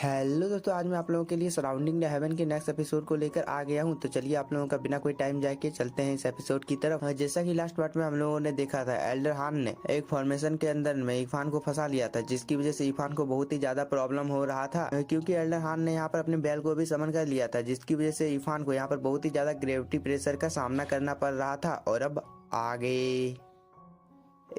Hello दोस्तों, आज मैं आप लोगों के लिए सराउंडिंग द हेवन के नेक्स्ट एपिसोड को लेकर आ गया हूं। तो चलिए आप लोगों का बिना कोई टाइम जाए के चलते हैं इस एपिसोड की तरफ। जैसा कि लास्ट पार्ट में हम लोगों ने देखा था, एल्डर हान ने एक फॉर्मेशन के अंदर में इरफान को फंसा लिया था, जिसकी वजह से इरफान को बहुत ही ज्यादा प्रॉब्लम हो रहा था, क्योंकि एल्डर हान ने यहाँ पर अपने बैल को भी समन कर लिया था, जिसकी वजह से इरफान को यहाँ पर बहुत ही ज्यादा ग्रेविटी प्रेशर का सामना करना पड़ रहा था। और अब आगे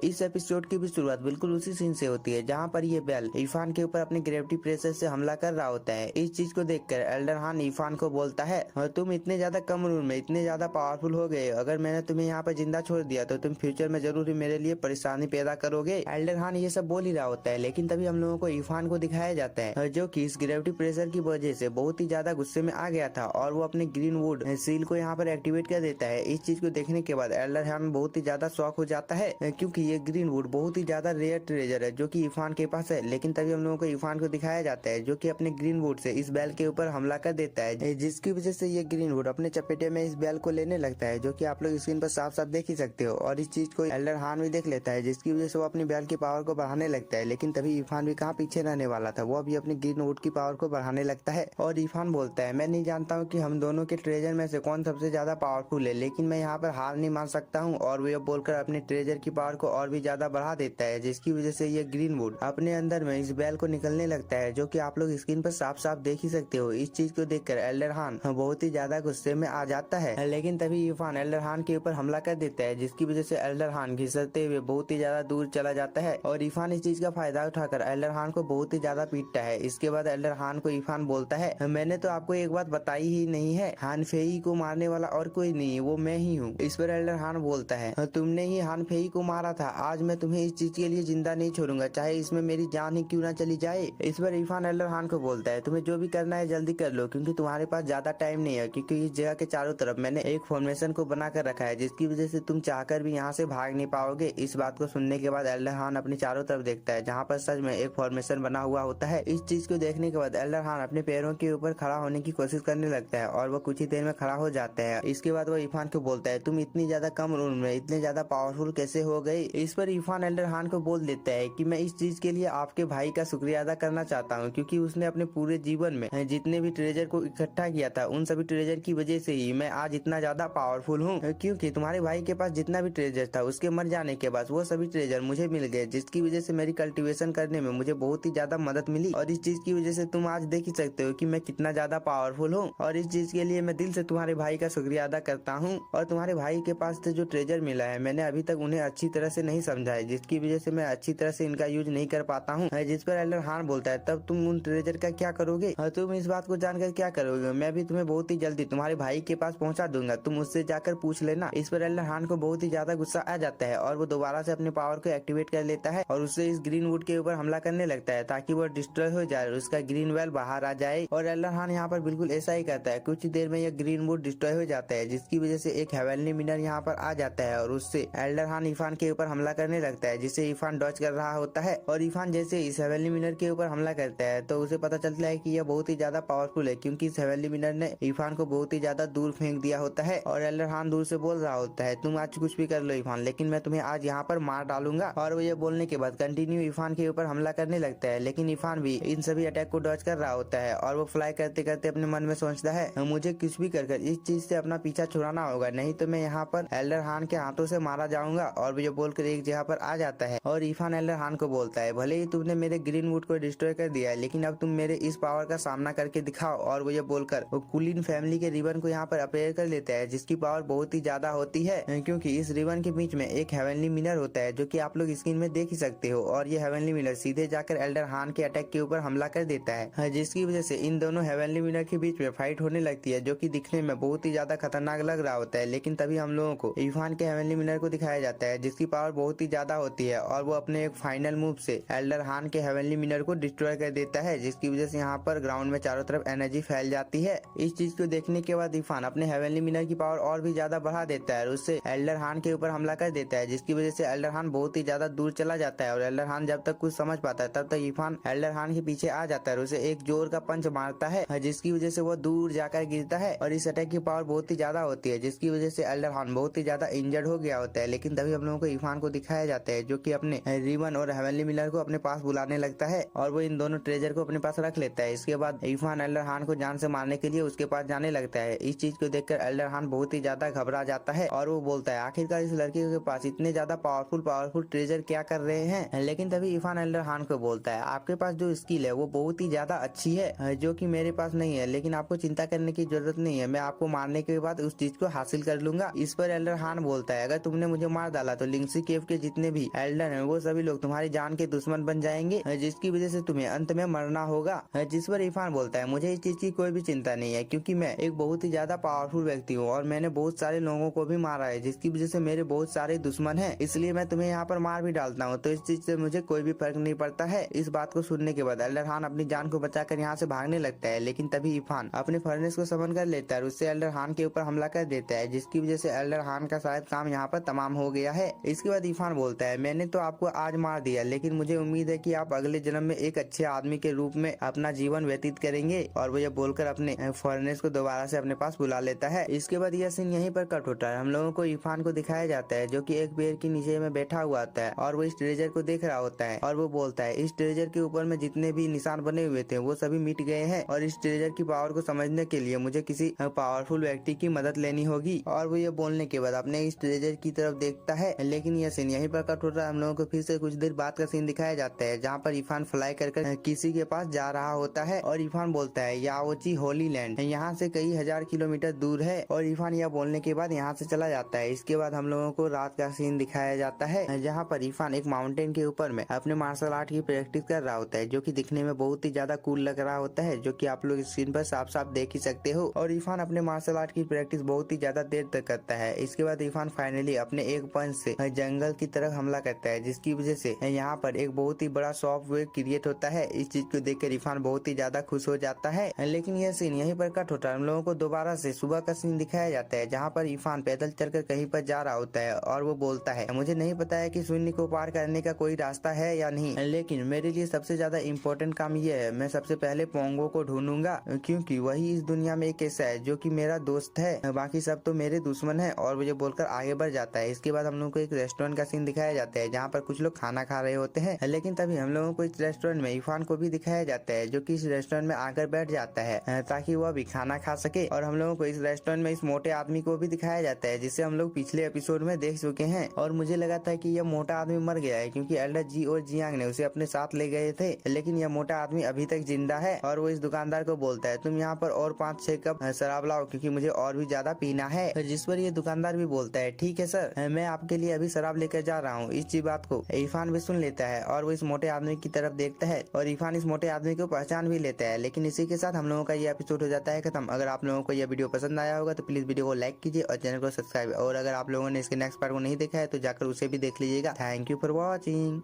इस एपिसोड की भी शुरुआत बिल्कुल उसी सीन से होती है, जहां पर ये बेल इरफान के ऊपर अपने ग्रेविटी प्रेशर से हमला कर रहा होता है। इस चीज को देखकर एल्डर हान इरफान को बोलता है, और तुम इतने ज्यादा कम उम्र में इतने ज्यादा पावरफुल हो गए, अगर मैंने तुम्हें यहाँ पर जिंदा छोड़ दिया तो तुम फ्यूचर में जरूर ही मेरे लिए परेशानी पैदा करोगे। एल्डर हान ये सब बोल ही रहा होता है, लेकिन तभी हम लोगों को इरफान को दिखाया जाता है, जो की इस ग्रेविटी प्रेशर की वजह से बहुत ही ज्यादा गुस्से में आ गया था, और वो अपने ग्रीन वुड सील को यहाँ पर एक्टिवेट कर देता है। इस चीज को देखने के बाद एल्डर हान बहुत ही ज्यादा शॉक हो जाता है, क्योंकि ये ग्रीन वुड बहुत ही ज्यादा रेयर ट्रेजर है जो कि इरफान के पास है। लेकिन तभी हम लोगों को इरफान को दिखाया जाता है, जो कि अपने ग्रीन वुड से इस बैल के ऊपर हमला कर देता है, जिसकी वजह से ये ग्रीन वुड अपने चपेटे में इस बैल को लेने लगता है, जो कि आप लोग स्क्रीन पर साफ साफ देख ही सकते हो। और इस चीज को एल्डर हान भी देख लेता है, जिसकी वजह से वो अपनी बैल की पावर को बढ़ाने लगता है। लेकिन तभी इरफान भी कहाँ पीछे रहने वाला था, वो अभी अपने ग्रीन वुड की पावर को बढ़ाने लगता है। और इरफान बोलता है, मैं नहीं जानता हूँ कि हम दोनों के ट्रेजर में से कौन सबसे ज्यादा पावरफुल है, लेकिन मैं यहाँ पर हार नहीं मान सकता हूँ। और वो ये बोलकर अपने ट्रेजर की पावर को और भी ज्यादा बढ़ा देता है, जिसकी वजह से ये ग्रीन वुड अपने अंदर में इस बैल को निकलने लगता है, जो कि आप लोग स्क्रीन पर साफ साफ देख ही सकते हो। इस चीज को देखकर एल्डर हान बहुत ही ज्यादा गुस्से में आ जाता है, लेकिन तभी इरफान एल्डर हान के ऊपर हमला कर देता है, जिसकी वजह से एल्डर हान घिसते हुए बहुत ही ज्यादा दूर चला जाता है। और इरफान इस चीज का फायदा उठाकर एल्डर हान को बहुत ही ज्यादा पीटता है। इसके बाद एल्डर हान को इरफान बोलता है, मैंने तो आपको एक बात बताई ही नहीं है, हान फेई को मारने वाला और कोई नहीं है, वो मैं ही हूँ। इस पर एल्डर हान बोलता है, तुमने ही हान फेई को मारा था, आज मैं तुम्हें इस चीज के लिए जिंदा नहीं छोड़ूंगा, चाहे इसमें मेरी जान ही क्यों ना चली जाए। इस पर इरफान एल्डर हान को बोलता है, तुम्हें जो भी करना है जल्दी कर लो, क्योंकि तुम्हारे पास ज्यादा टाइम नहीं है, क्योंकि इस जगह के चारों तरफ मैंने एक फॉर्मेशन को बना कर रखा है, जिसकी वजह से तुम चाहकर भी यहाँ से भाग नहीं पाओगे। इस बात को सुनने के बाद एल्डर हान अपनी चारों तरफ देखता है, जहाँ पर सच में एक फॉर्मेशन बना हुआ होता है। इस चीज को देखने के बाद एल्डर हान अपने पैरों के ऊपर खड़ा होने की कोशिश करने लगता है, और वो कुछ ही देर में खड़ा हो जाता है। इसके बाद वो इरफान को बोलता है, तुम इतनी ज्यादा कम उम्र में इतने ज्यादा पावरफुल कैसे हो गए। इस पर इरफान एल्डर हान को बोल देता है कि मैं इस चीज के लिए आपके भाई का शुक्रिया अदा करना चाहता हूँ, क्योंकि उसने अपने पूरे जीवन में जितने भी ट्रेजर को इकट्ठा किया था, उन सभी ट्रेजर की वजह से ही मैं आज इतना ज्यादा पावरफुल हूँ। क्योंकि तुम्हारे भाई के पास जितना भी ट्रेजर था, उसके मर जाने के बाद वो सभी ट्रेजर मुझे मिल गए, जिसकी वजह से मेरी कल्टीवेशन करने में मुझे बहुत ही ज्यादा मदद मिली। और इस चीज की वजह से तुम आज देख ही सकते हो कि मैं कितना ज्यादा पावरफुल हूँ, और इस चीज के लिए मैं दिल से तुम्हारे भाई का शुक्रिया अदा करता हूँ। और तुम्हारे भाई के पास से जो ट्रेजर मिला है, मैंने अभी तक उन्हें अच्छी तरह से नहीं समझा है, जिसकी वजह से मैं अच्छी तरह से इनका यूज नहीं कर पाता हूँ। जिस पर एल्डर हान बोलता है, तब तुम उन ट्रेजर का क्या करोगे, तुम इस बात को जानकर क्या करोगे, मैं भी तुम्हें बहुत ही जल्दी तुम्हारे भाई के पास पहुंचा दूंगा, तुम उससे जाकर पूछ लेना। इस पर एल्डर हान को बहुत ही ज्यादा गुस्सा आ जाता है, और वो दोबारा से अपने पावर को एक्टिवेट कर लेता है, और उससे इस ग्रीन वुड के ऊपर हमला करने लगता है, ताकि वो डिस्ट्रॉय हो जाए और उसका ग्रीन वेल बाहर आ जाए। और एल्डर हान यहाँ पर बिल्कुल ऐसा ही करता है। कुछ देर में यह ग्रीन वुड डिस्ट्रॉय हो जाता है, जिसकी वजह से एक हेवनली मिनर यहाँ पर आ जाता है, और उससे एल्डर हान इरफान के ऊपर हमला करने लगता है, जिसे इरफान डॉज कर रहा होता है। और इरफान जैसे इस हेवनली मिनर के ऊपर हमला करता है, तो उसे पता चलता है कि यह बहुत ही ज्यादा पावरफुल है, क्योंकि इस हेवनली मिनर ने इरफान को बहुत ही ज्यादा दूर फेंक दिया होता है। और एल्डर हान दूर से बोल रहा होता है, तुम आज कुछ भी कर लो इरफान, लेकिन मैं तुम्हें आज यहाँ पर मार डालूंगा। और वो ये बोलने के बाद कंटिन्यू इरफान के ऊपर हमला करने लगता है, लेकिन इरफान भी इन सभी अटैक को डॉज कर रहा होता है, और वो फ्लाई करते करते अपने मन में सोचता है, मुझे कुछ भी कर इस चीज से अपना पीछा छुड़ाना होगा, नहीं तो मैं यहाँ पर एल्डर हान के हाथों से मारा जाऊंगा। और वो ये बोलकर एक जगह पर आ जाता है, और इरफान एल्डर हान को बोलता है, भले ही तुमने मेरे ग्रीन वुड को डिस्ट्रॉय कर दिया है, लेकिन अब तुम मेरे इस पावर का सामना करके दिखाओ। और वो ये बोलकर वो कुलीन फैमिली के रिबन को यहाँ पर अपेयर कर लेता है, जिसकी पावर बहुत ही ज्यादा होती है, क्योंकि इस रिबन के बीच में एक हेवनली मिनर होता है, जो कि आप लोग स्क्रीन में देख ही सकते हो। और ये हेवनली मिनर सीधे जाकर एल्डर हान के अटैक के ऊपर हमला कर देता है, जिसकी वजह से इन दोनों हेवनली मिनर के बीच में फाइट होने लगती है, जो कि दिखने में बहुत ही ज्यादा खतरनाक लग रहा होता है। लेकिन तभी हम लोगों को इरफान के हेवनली मिनर को दिखाया जाता है, जिसकी पावर बहुत ही ज्यादा होती है, और वो अपने एक फाइनल मूव से एल्डर हान के हेवनली मिनर को डिस्ट्रॉय कर देता है, जिसकी वजह से यहाँ पर ग्राउंड में चारों तरफ एनर्जी फैल जाती है। इस चीज को देखने के बाद इरफान अपने हेवनली मिनर की पावर और भी ज्यादा बढ़ा देता है, और उससे एल्डर हान के ऊपर हमला कर देता है, जिसकी वजह से एल्डर हान बहुत ही ज्यादा दूर चला जाता है। और एल्डर हान जब तक कुछ समझ पाता है, तब तक इरफान एल्डर हान के पीछे आ जाता है, और उसे एक जोर का पंच मारता है, जिसकी वजह से वो दूर जाकर गिरता है। और इस अटैक की पावर बहुत ही ज्यादा होती है, जिसकी वजह से एल्डर हान बहुत ही ज्यादा इंजर्ड हो गया होता है। लेकिन तभी हम लोगों को इरफान इरफान को दिखाया जाता है, जो कि अपने रिवन और हेवनली मिलर को अपने पास बुलाने लगता है और वो इन दोनों ट्रेजर को अपने पास रख लेता है। इसके बाद इरफान एल्डर हान को जान से मारने के लिए उसके पास जाने लगता है। इस चीज को देखकर एल्डर हान बहुत ही ज्यादा घबरा जाता है और वो बोलता है आखिरकार इस लड़के के पास इतने ज्यादा पावरफुल ट्रेजर क्या कर रहे हैं। लेकिन तभी इरफान एल्डर हान को बोलता है आपके पास जो स्किल है वो बहुत ही ज्यादा अच्छी है, जो कि मेरे पास नहीं है, लेकिन आपको चिंता करने की जरूरत नहीं है, मैं आपको मारने के बाद उस चीज को हासिल कर लूंगा। इस पर एल्डर हान बोलता है अगर तुमने मुझे मार डाला तो लिंक्सी केव के जितने भी एल्डर हैं वो सभी लोग तुम्हारी जान के दुश्मन बन जाएंगे, जिसकी वजह से तुम्हें अंत में मरना होगा। जिस पर इरफान बोलता है मुझे इस चीज की कोई भी चिंता नहीं है, क्योंकि मैं एक बहुत ही ज्यादा पावरफुल व्यक्ति हूँ और मैंने बहुत सारे लोगों को भी मारा है, जिसकी वजह से मेरे बहुत सारे दुश्मन हैं, इसलिए मैं तुम्हें यहाँ पर मार भी डालता हूँ, तो इस चीज से मुझे कोई भी फर्क नहीं पड़ता है। इस बात को सुनने के बाद एल्डर हान अपनी जान को बचाकर यहाँ से भागने लगता है, लेकिन तभी इरफान अपने फर्नेस को समन कर लेता है और उससे एल्डर हान के ऊपर हमला कर देता है, जिसकी वजह से एल्डर हान का शायद काम यहाँ पर तमाम हो गया है। इसके बाद इरफान बोलता है मैंने तो आपको आज मार दिया, लेकिन मुझे उम्मीद है कि आप अगले जन्म में एक अच्छे आदमी के रूप में अपना जीवन व्यतीत करेंगे। और वो ये बोलकर अपने फर्नेस को दोबारा से अपने पास बुला लेता है। इसके बाद यह सीन यहीं पर कट होता है। हम लोगों को इरफान को दिखाया जाता है जो कि एक पेड़ के नीचे में बैठा हुआ होता है और वो इस ट्रेजर को देख रहा होता है और वो बोलता है इस ट्रेजर के ऊपर में जितने भी निशान बने हुए थे वो सभी मिट गए हैं और इस ट्रेजर की पावर को समझने के लिए मुझे किसी पावरफुल व्यक्ति की मदद लेनी होगी। और वो ये बोलने के बाद अपने इस ट्रेजर की तरफ देखता है, लेकिन यह सीन यहीं पर कट होता है। हम लोगों को फिर से कुछ देर बाद का सीन दिखाया जाता है जहाँ पर इरफान फ्लाई कर किसी के पास जा रहा होता है और इरफान बोलता है याओची होली लैंड यहाँ से कई हजार किलोमीटर दूर है और इरफान यह बोलने के बाद यहाँ से चला जाता है। इसके बाद हम लोगों को रात का सीन दिखाया जाता है जहाँ पर इरफान एक माउंटेन के ऊपर में अपने मार्शल आर्ट की प्रैक्टिस कर रहा होता है, जो कि दिखने में बहुत ही ज्यादा कूल लग रहा होता है, जो कि आप लोग इस सीन पर साफ साफ देख ही सकते हो। और इरफान अपने मार्शल आर्ट की प्रैक्टिस बहुत ही ज्यादा देर तक करता है। इसके बाद इरफान फाइनली अपने एक पंच से जंगल की तरफ हमला करता है, जिसकी वजह से यहाँ पर एक बहुत ही बड़ा सॉफ्टवेयर क्रिएट होता है। इस चीज को देखकर इरफान बहुत ही ज्यादा खुश हो जाता है। लेकिन यह सीन यहीं पर कट होता है। हम लोगों को दोबारा से सुबह का सीन दिखाया जाता है जहाँ पर इरफान पैदल चलकर कहीं पर जा रहा होता है और वो बोलता है मुझे नहीं पता है कि शून्य को पार करने का कोई रास्ता है या नहीं, लेकिन मेरे लिए सबसे ज्यादा इम्पोर्टेंट काम यह है मैं सबसे पहले पोंगो को ढूंढूंगा, क्योंकि वही इस दुनिया में एक ऐसा है जो कि मेरा दोस्त है, बाकी सब तो मेरे दुश्मन है। और वो ये बोलकर आगे बढ़ जाता है। इसके बाद हम लोगों को एक रेस्टोरेंट का सीन दिखाया जाता है जहाँ पर कुछ लोग खाना खा रहे होते हैं, लेकिन तभी हम लोगों को इस रेस्टोरेंट में इरफान को भी दिखाया जाता है जो कि इस रेस्टोरेंट में आकर बैठ जाता है ताकि वह भी खाना खा सके। और हम लोगों को इस रेस्टोरेंट में इस मोटे आदमी को भी दिखाया जाता है जिसे हम लोग पिछले एपिसोड में देख चुके हैं और मुझे लगा था कि यह मोटा आदमी मर गया है क्योंकि एल्डर जी और जियांग ने उसे अपने साथ ले गए थे, लेकिन यह मोटा आदमी अभी तक जिंदा है। और वो इस दुकानदार को बोलता है तुम यहाँ पर और 5-6 कप शराब लाओ क्योंकि मुझे और भी ज्यादा पीना है, जिस पर ये दुकानदार भी बोलता है ठीक है सर, मैं आपके लिए अभी शराब लेकर जा रहा हूँ। इस बात को इरफान भी सुन लेता है और वो इस मोटे आदमी की तरफ देखता है और इरफान इस मोटे आदमी को पहचान भी लेता है। लेकिन इसी के साथ हम लोगों का ये एपिसोड हो जाता है खत्म। अगर आप लोगों को यह वीडियो पसंद आया होगा तो प्लीज वीडियो को लाइक कीजिए और चैनल को सब्सक्राइब, और अगर आप लोगों ने इसके नेक्स्ट पार्ट को नहीं देखा है तो जाकर उसे भी देख लीजिएगा। Thank you for watching.